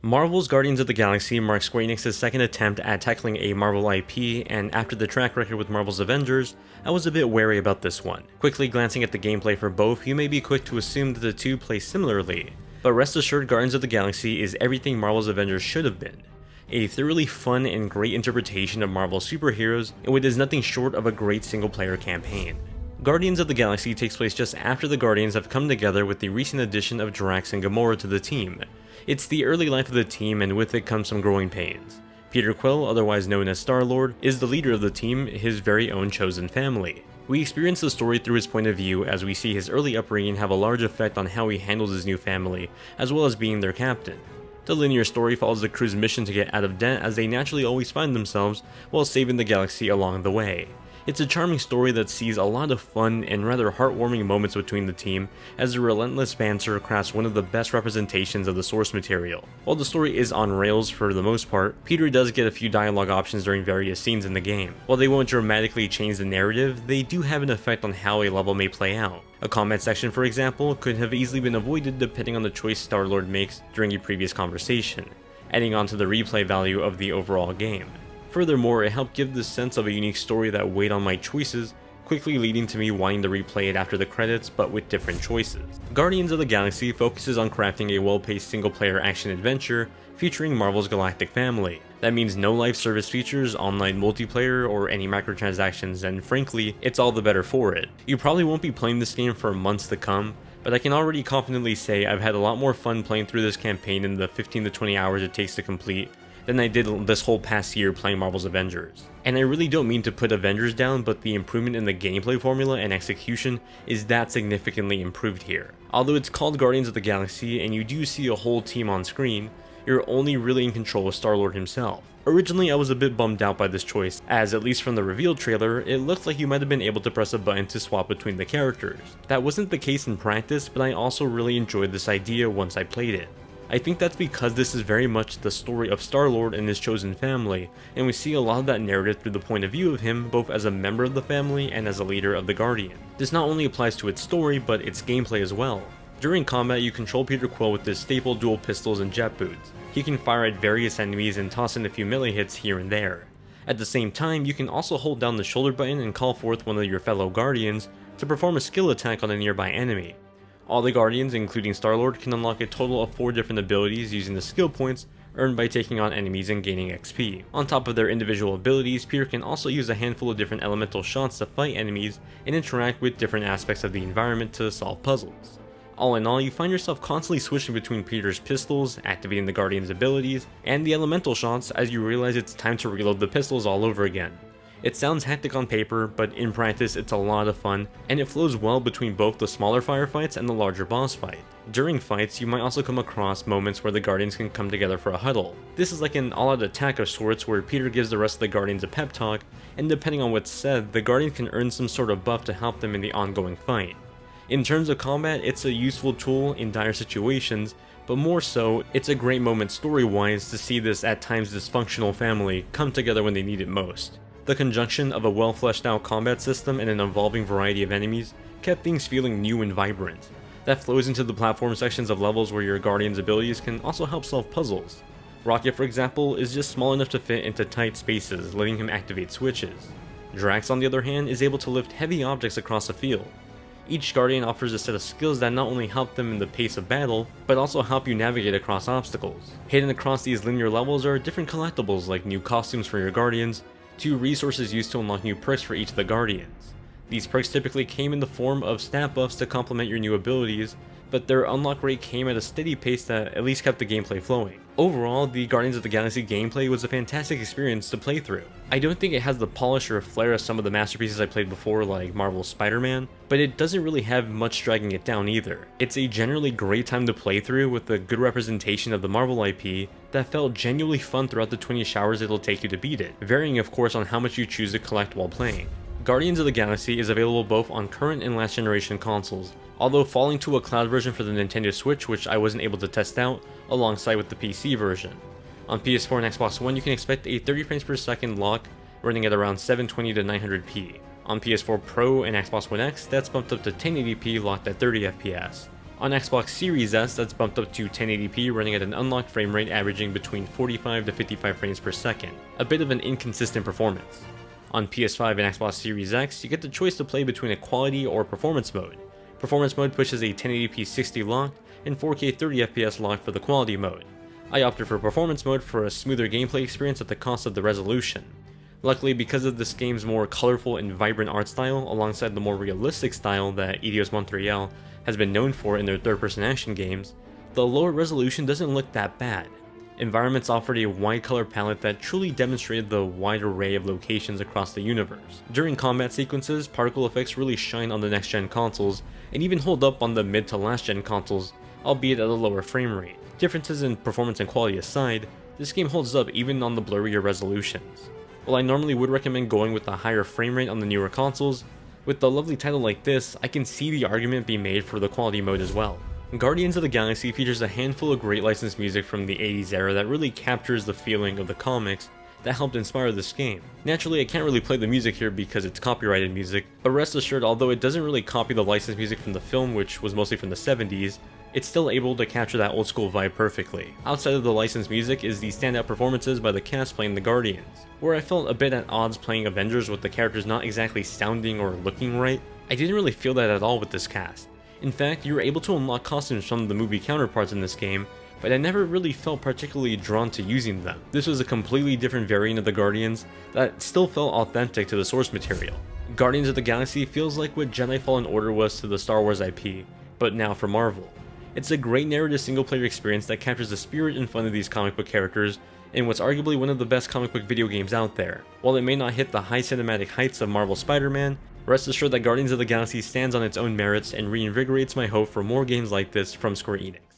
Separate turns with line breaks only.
Marvel's Guardians of the Galaxy marks Square Enix's second attempt at tackling a Marvel IP, and after the track record with Marvel's Avengers, I was a bit wary about this one. Quickly glancing at the gameplay for both, you may be quick to assume that the two play similarly, but rest assured Guardians of the Galaxy is everything Marvel's Avengers should have been. A thoroughly fun and great interpretation of Marvel's superheroes, and what is nothing short of a great single-player campaign. Guardians of the Galaxy takes place just after the Guardians have come together with the recent addition of Drax and Gamora to the team. It's the early life of the team, and with it comes some growing pains. Peter Quill, otherwise known as Star-Lord, is the leader of the team, his very own chosen family. We experience the story through his point of view as we see his early upbringing have a large effect on how he handles his new family, as well as being their captain. The linear story follows the crew's mission to get out of debt as they naturally always find themselves while saving the galaxy along the way. It's a charming story that sees a lot of fun and rather heartwarming moments between the team as the relentless banter crafts one of the best representations of the source material. While the story is on rails for the most part, Peter does get a few dialogue options during various scenes in the game. While they won't dramatically change the narrative, they do have an effect on how a level may play out. A combat section, for example, could have easily been avoided depending on the choice Star-Lord makes during a previous conversation, adding on to the replay value of the overall game. Furthermore, it helped give the sense of a unique story that weighed on my choices, quickly leading to me wanting to replay it after the credits, but with different choices. Guardians of the Galaxy focuses on crafting a well-paced single-player action-adventure featuring Marvel's galactic family. That means no live service features, online multiplayer, or any microtransactions, and frankly, it's all the better for it. You probably won't be playing this game for months to come, but I can already confidently say I've had a lot more fun playing through this campaign in the 15 to 20 hours it takes to complete than I did this whole past year playing Marvel's Avengers. And I really don't mean to put Avengers down, but the improvement in the gameplay formula and execution is that significantly improved here. Although it's called Guardians of the Galaxy and you do see a whole team on screen, you're only really in control of Star-Lord himself. Originally I was a bit bummed out by this choice, as at least from the reveal trailer, it looked like you might have been able to press a button to swap between the characters. That wasn't the case in practice, but I also really enjoyed this idea once I played it. I think that's because this is very much the story of Star-Lord and his chosen family, and we see a lot of that narrative through the point of view of him both as a member of the family and as a leader of the Guardian. This not only applies to its story, but its gameplay as well. During combat, you control Peter Quill with his staple dual pistols and jet boots. He can fire at various enemies and toss in a few melee hits here and there. At the same time, you can also hold down the shoulder button and call forth one of your fellow Guardians to perform a skill attack on a nearby enemy. All the Guardians, including Star-Lord, can unlock a total of 4 different abilities using the skill points earned by taking on enemies and gaining XP. On top of their individual abilities, Peter can also use a handful of different elemental shots to fight enemies and interact with different aspects of the environment to solve puzzles. All in all, you find yourself constantly switching between Peter's pistols, activating the Guardian's abilities, and the elemental shots as you realize it's time to reload the pistols all over again. It sounds hectic on paper, but in practice it's a lot of fun, and it flows well between both the smaller firefights and the larger boss fight. During fights, you might also come across moments where the Guardians can come together for a huddle. This is like an all-out attack of sorts where Peter gives the rest of the Guardians a pep talk, and depending on what's said, the Guardians can earn some sort of buff to help them in the ongoing fight. In terms of combat, it's a useful tool in dire situations, but more so, it's a great moment story-wise to see this at times dysfunctional family come together when they need it most. The conjunction of a well fleshed out combat system and an evolving variety of enemies kept things feeling new and vibrant. That flows into the platform sections of levels where your Guardian's abilities can also help solve puzzles. Rocket, for example, is just small enough to fit into tight spaces, letting him activate switches. Drax, on the other hand, is able to lift heavy objects across the field. Each Guardian offers a set of skills that not only help them in the pace of battle, but also help you navigate across obstacles. Hidden across these linear levels are different collectibles like new costumes for your Guardians, 2 resources used to unlock new perks for each of the Guardians. These perks typically came in the form of stat buffs to complement your new abilities, but their unlock rate came at a steady pace that at least kept the gameplay flowing. Overall, the Guardians of the Galaxy gameplay was a fantastic experience to play through. I don't think it has the polish or flair of some of the masterpieces I played before like Marvel's Spider-Man, but it doesn't really have much dragging it down either. It's a generally great time to play through with a good representation of the Marvel IP that felt genuinely fun throughout the 20 hours it'll take you to beat it, varying of course on how much you choose to collect while playing. Guardians of the Galaxy is available both on current and last generation consoles, although falling to a cloud version for the Nintendo Switch, which I wasn't able to test out, alongside with the PC version. On PS4 and Xbox One, you can expect a 30 frames per second lock running at around 720 to 900p. On PS4 Pro and Xbox One X, that's bumped up to 1080p locked at 30 FPS. On Xbox Series S, that's bumped up to 1080p, running at an unlocked frame rate averaging between 45 to 55 frames per second, a bit of an inconsistent performance. On PS5 and Xbox Series X, you get the choice to play between a quality or performance mode. Performance mode pushes a 1080p 60 lock and 4K 30fps lock for the quality mode. I opted for performance mode for a smoother gameplay experience at the cost of the resolution. Luckily, because of this game's more colorful and vibrant art style alongside the more realistic style that Eidos Montreal has been known for in their third-person action games, the lower resolution doesn't look that bad. Environments offered a wide color palette that truly demonstrated the wide array of locations across the universe. During combat sequences, particle effects really shine on the next-gen consoles and even hold up on the mid to last-gen consoles, albeit at a lower frame rate. Differences in performance and quality aside, this game holds up even on the blurrier resolutions. While I normally would recommend going with a higher frame rate on the newer consoles, with a lovely title like this, I can see the argument being made for the quality mode as well. Guardians of the Galaxy features a handful of great licensed music from the 80s era that really captures the feeling of the comics that helped inspire this game. Naturally, I can't really play the music here because it's copyrighted music, but rest assured, although it doesn't really copy the licensed music from the film, which was mostly from the 70s, it's still able to capture that old school vibe perfectly. Outside of the licensed music is the standout performances by the cast playing the Guardians. Where I felt a bit at odds playing Avengers with the characters not exactly sounding or looking right, I didn't really feel that at all with this cast. In fact, you were able to unlock costumes from the movie counterparts in this game, but I never really felt particularly drawn to using them. This was a completely different variant of the Guardians that still felt authentic to the source material. Guardians of the Galaxy feels like what Jedi Fallen Order was to the Star Wars IP, but now for Marvel. It's a great narrative single-player experience that captures the spirit and fun of these comic book characters in what's arguably one of the best comic book video games out there. While it may not hit the high cinematic heights of Marvel's Spider-Man, rest assured that Guardians of the Galaxy stands on its own merits and reinvigorates my hope for more games like this from Square Enix.